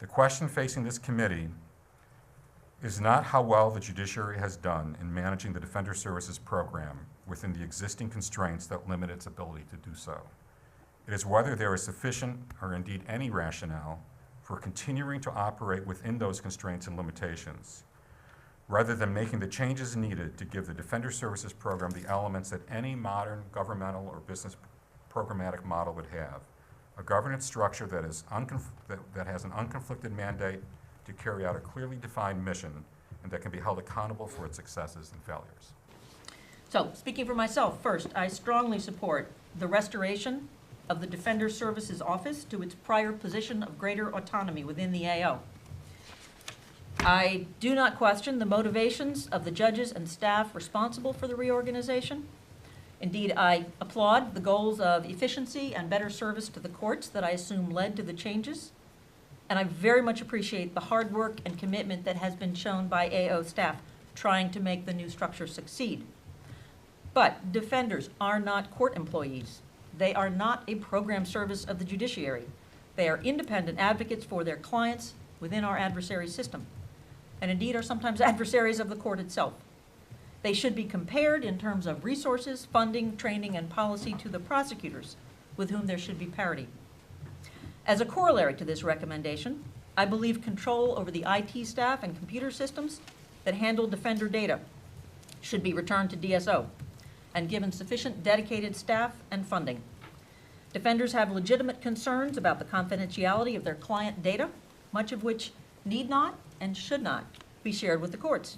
The question facing this committee is not how well the judiciary has done in managing the Defender Services Program within the existing constraints that limit its ability to do so. It is whether there is sufficient, or indeed any rationale, for continuing to operate within those constraints and limitations, rather than making the changes needed to give the Defender Services Program the elements that any modern governmental or business programmatic model would have. A governance structure that has an unconflicted mandate to carry out a clearly defined mission and that can be held accountable for its successes and failures. So, speaking for myself, first, I strongly support the restoration of the Defender Services Office to its prior position of greater autonomy within the AO. I do not question the motivations of the judges and staff responsible for the reorganization. Indeed, I applaud the goals of efficiency and better service to the courts that I assume led to the changes. And I very much appreciate the hard work and commitment that has been shown by AO staff trying to make the new structure succeed. But defenders are not court employees. They are not a program service of the judiciary. They are independent advocates for their clients within our adversary system, and indeed are sometimes adversaries of the court itself. They should be compared in terms of resources, funding, training, and policy to the prosecutors, with whom there should be parity. As a corollary to this recommendation, I believe control over the IT staff and computer systems that handle defender data should be returned to DSO and given sufficient dedicated staff and funding. Defenders have legitimate concerns about the confidentiality of their client data, much of which need not and should not be shared with the courts.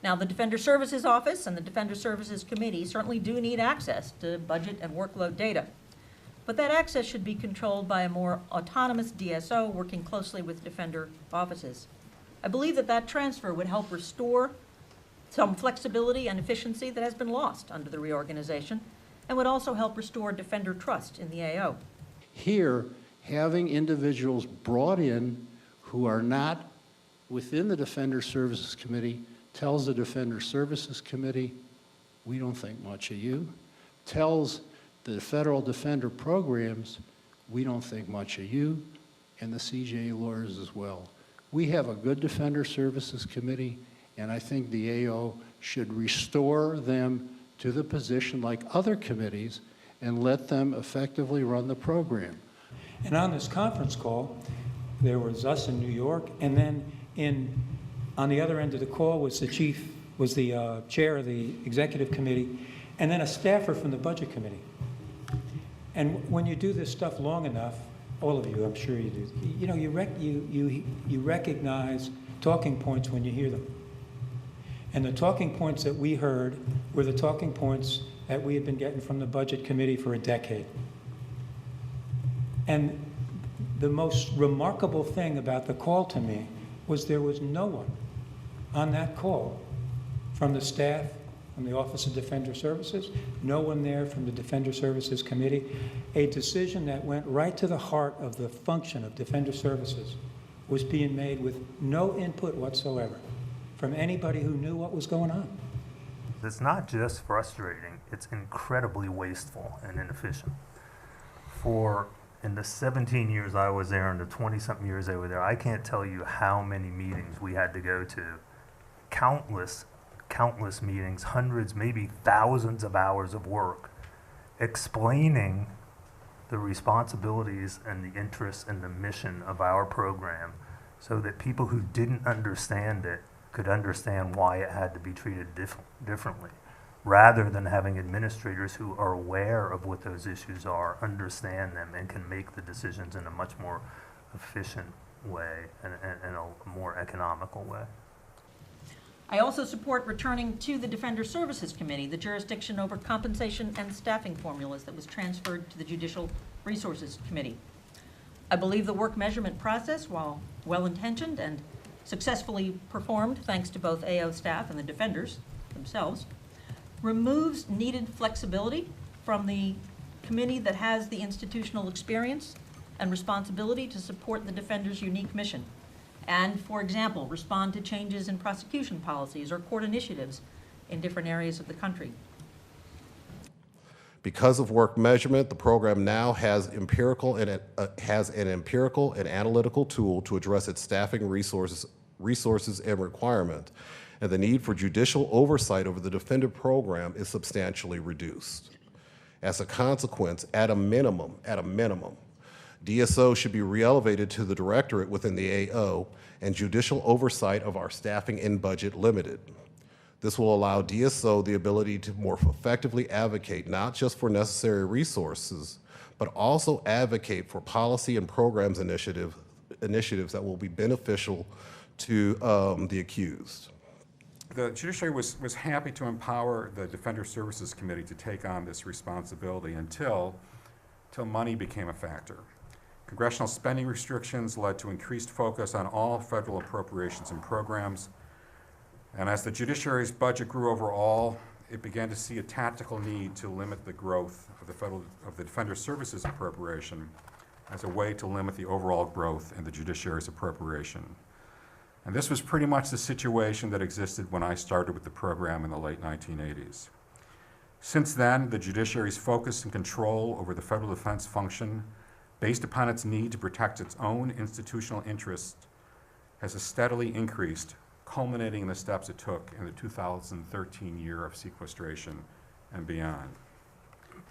Now, the Defender Services Office and the Defender Services Committee certainly do need access to budget and workload data, but that access should be controlled by a more autonomous DSO working closely with defender offices. I believe that that transfer would help restore some flexibility and efficiency that has been lost under the reorganization, and would also help restore defender trust in the AO. Here, having individuals brought in who are not within the Defender Services Committee tells the Defender Services Committee, we don't think much of you, tells the federal defender programs, we don't think much of you, and the CJA lawyers as well. We have a good Defender Services Committee, and I think the AO should restore them to the position like other committees and let them effectively run the program. And on this conference call, there was us in New York, and then on the other end of the call was the chair of the executive committee, and then a staffer from the budget committee. And when you do this stuff long enough, all of you, I'm sure you do, you know, you recognize talking points when you hear them. And the talking points that we heard were the talking points that we had been getting from the budget committee for a decade. And the most remarkable thing about the call to me was there was no one on that call from the staff, from the Office of Defender Services, no one there from the Defender Services Committee. A decision that went right to the heart of the function of Defender Services was being made with no input whatsoever from anybody who knew what was going on. It's not just frustrating, it's incredibly wasteful and inefficient. In the 17 years I was there and the 20-something years they were there, I can't tell you how many meetings we had to go to. Countless meetings, hundreds, maybe thousands of hours of work, explaining the responsibilities and the interests and the mission of our program so that people who didn't understand it could understand why it had to be treated differently, rather than having administrators who are aware of what those issues are, understand them, and can make the decisions in a much more efficient way and a more economical way. I also support returning to the Defender Services Committee the jurisdiction over compensation and staffing formulas that was transferred to the Judicial Resources Committee. I believe the work measurement process, while well-intentioned and successfully performed thanks to both AO staff and the defenders themselves, removes needed flexibility from the committee that has the institutional experience and responsibility to support the defender's unique mission and, for example, respond to changes in prosecution policies or court initiatives in different areas of the country. Because of work measurement, the program now has an empirical and analytical tool to address its staffing resources and requirement, and the need for judicial oversight over the Defender program is substantially reduced. As a consequence, at a minimum, DSO should be re-elevated to the directorate within the AO and judicial oversight of our staffing and budget limited. This will allow DSO the ability to more effectively advocate not just for necessary resources, but also advocate for policy and programs initiatives that will be beneficial to the accused. The judiciary was happy to empower the Defender Services Committee to take on this responsibility until money became a factor. Congressional spending restrictions led to increased focus on all federal appropriations and programs. And as the judiciary's budget grew overall, it began to see a tactical need to limit the growth of the Defender Services appropriation as a way to limit the overall growth in the judiciary's appropriation. And this was pretty much the situation that existed when I started with the program in the late 1980s. Since then, the judiciary's focus and control over the federal defense function, based upon its need to protect its own institutional interests, has steadily increased, culminating in the steps it took in the 2013 year of sequestration and beyond.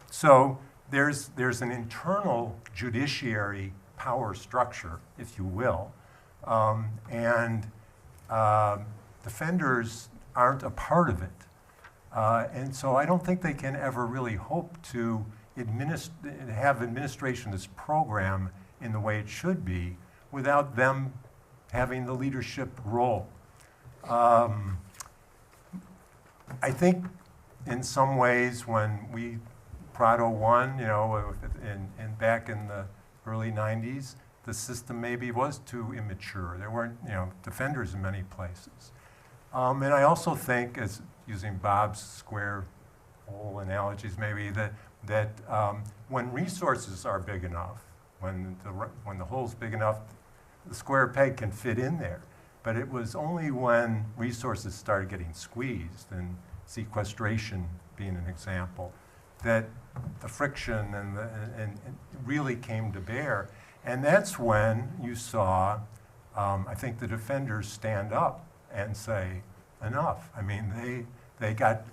So there's an internal judiciary power structure, if you will, and defenders aren't a part of it. And so I don't think they can ever really hope to have administration of this program in the way it should be without them having the leadership role. I think in some ways when Prado won, and back in the early 90s, the system maybe was too immature. There weren't, defenders in many places. And I also think, as using Bob's square hole analogies maybe, that when resources are big enough, when the hole's big enough, the square peg can fit in there. But it was only when resources started getting squeezed, and sequestration being an example, that the friction and really came to bear. And that's when you saw, I think, the defenders stand up and say, enough. I mean, they got,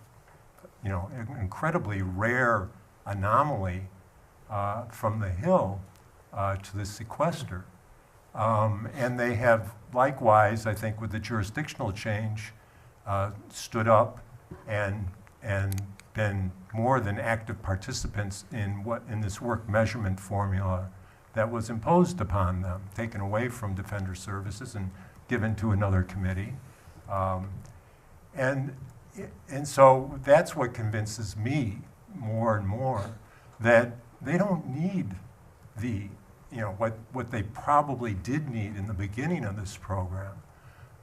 an incredibly rare anomaly from the Hill to the sequester. And they have likewise, I think, with the jurisdictional change, stood up and been more than active participants in this work measurement formula that was imposed upon them, taken away from Defender Services and given to another committee. And so that's what convinces me more and more that they don't need what they probably did need in the beginning of this program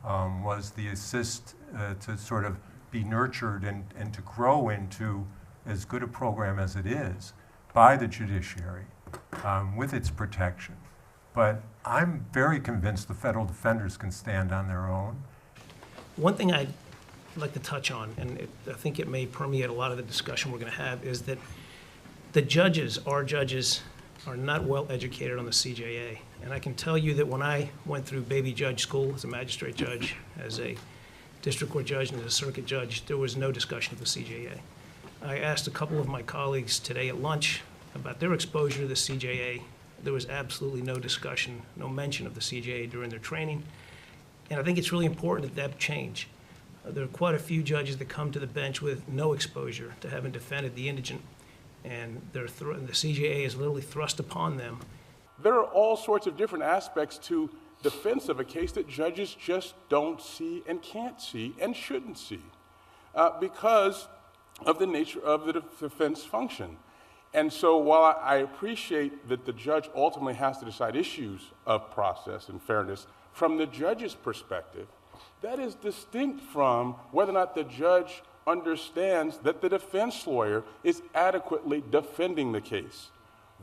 was the assist to sort of be nurtured and to grow into as good a program as it is by the judiciary with its protection. But I'm very convinced the federal defenders can stand on their own. One thing I'd like to touch on, and I think it may permeate a lot of the discussion we're going to have, is that our judges, are not well educated on the CJA. And I can tell you that when I went through baby judge school as a magistrate judge, as a district court judge, and as a circuit judge, there was no discussion of the CJA. I asked a couple of my colleagues today at lunch about their exposure to the CJA. There was absolutely no discussion, no mention of the CJA during their training. And I think it's really important that change. There are quite a few judges that come to the bench with no exposure to having defended the indigent, and the CJA is literally thrust upon them. There are all sorts of different aspects to defense of a case that judges just don't see and can't see and shouldn't see because of the nature of the defense function. And so while I appreciate that the judge ultimately has to decide issues of process and fairness, from the judge's perspective, that is distinct from whether or not the judge understands that the defense lawyer is adequately defending the case.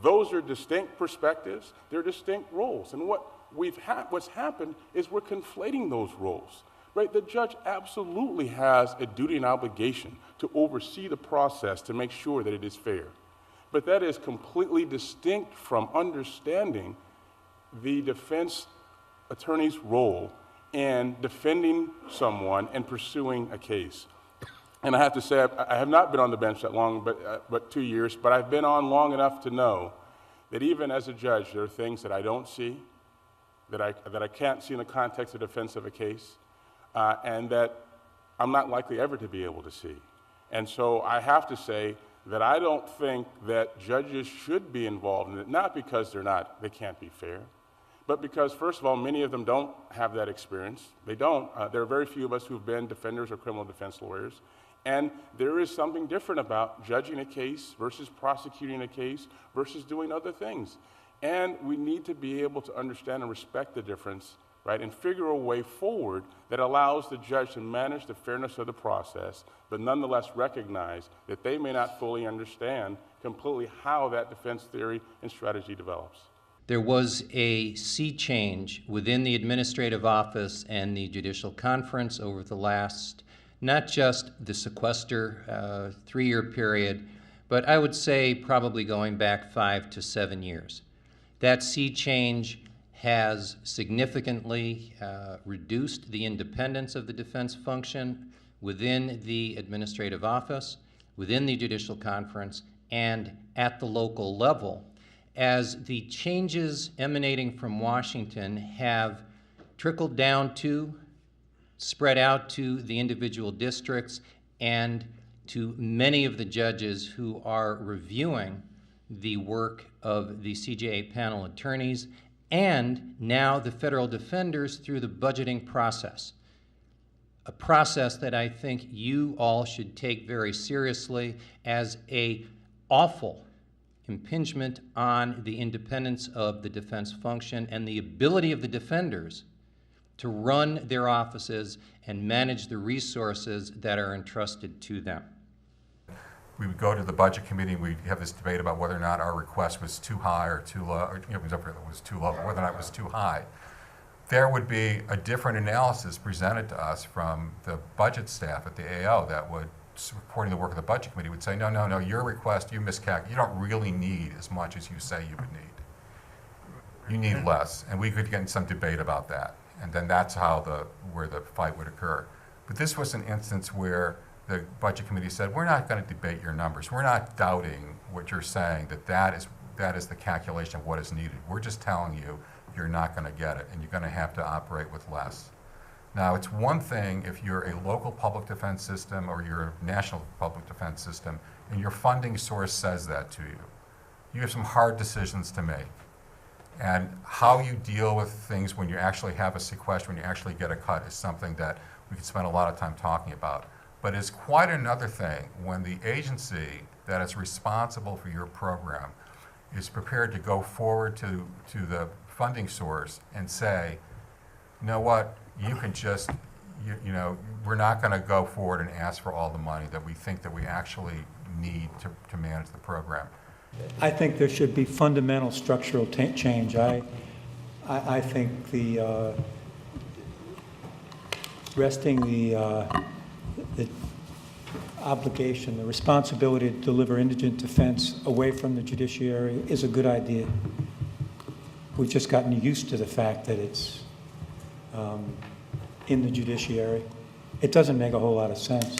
Those are distinct perspectives, they're distinct roles. And what's happened is we're conflating those roles, right? The judge absolutely has a duty and obligation to oversee the process to make sure that it is fair. But that is completely distinct from understanding the defense attorney's role in defending someone and pursuing a case. And I have to say, I have not been on the bench that long, but 2 years, but I've been on long enough to know that even as a judge, there are things that I don't see, that I can't see in the context of defense of a case, and that I'm not likely ever to be able to see. And so I have to say that I don't think that judges should be involved in it, not because they can't be fair, but because, first of all, many of them don't have that experience. They don't. There are very few of us who've been defenders or criminal defense lawyers. And there is something different about judging a case versus prosecuting a case versus doing other things. And we need to be able to understand and respect the difference, right, and figure a way forward that allows the judge to manage the fairness of the process, but nonetheless recognize that they may not fully understand completely how that defense theory and strategy develops. There was a sea change within the administrative office and the judicial conference over the last, not just the sequester 3-year period, but I would say probably going back 5 to 7 years. That sea change has significantly reduced the independence of the defense function within the administrative office, within the judicial conference, and at the local level, as the changes emanating from Washington have trickled down to, spread out to the individual districts and to many of the judges who are reviewing the work of the CJA panel attorneys and now the federal defenders through the budgeting process. A process that I think you all should take very seriously as an awful impingement on the independence of the defense function and the ability of the defenders to run their offices and manage the resources that are entrusted to them. We would go to the budget committee and we'd have this debate about whether or not our request was too high or too low, or it was too low, but whether or not it was too high. There would be a different analysis presented to us from the budget staff at the AO that would, supporting the work of the budget committee, would say, no, your request, you miscalculated. You don't really need as much as you say you would need. You need less. And we could get in some debate about that. And then that's where the fight would occur. But this was an instance where the budget committee said, we're not going to debate your numbers. We're not doubting what you're saying, that is the calculation of what is needed. We're just telling you you're not going to get it, and you're going to have to operate with less. Now, it's one thing if you're a local public defense system or you're a national public defense system, and your funding source says that to you. You have some hard decisions to make. And how you deal with things when you actually have a sequester, when you actually get a cut, is something that we could spend a lot of time talking about. But it's quite another thing when the agency that is responsible for your program is prepared to go forward to the funding source and say, you know what, you can just, we're not going to go forward and ask for all the money that we think that we actually need to manage the program. I think there should be fundamental structural change. I think the resting the obligation, the responsibility to deliver indigent defense away from the judiciary is a good idea. We've just gotten used to the fact that it's in the judiciary. It doesn't make a whole lot of sense.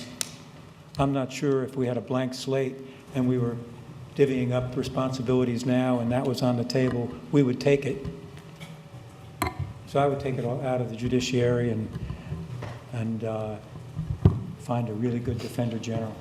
I'm not sure if we had a blank slate and we were divvying up responsibilities now and that was on the table, we would take it. So I would take it all out of the judiciary and find a really good defender general.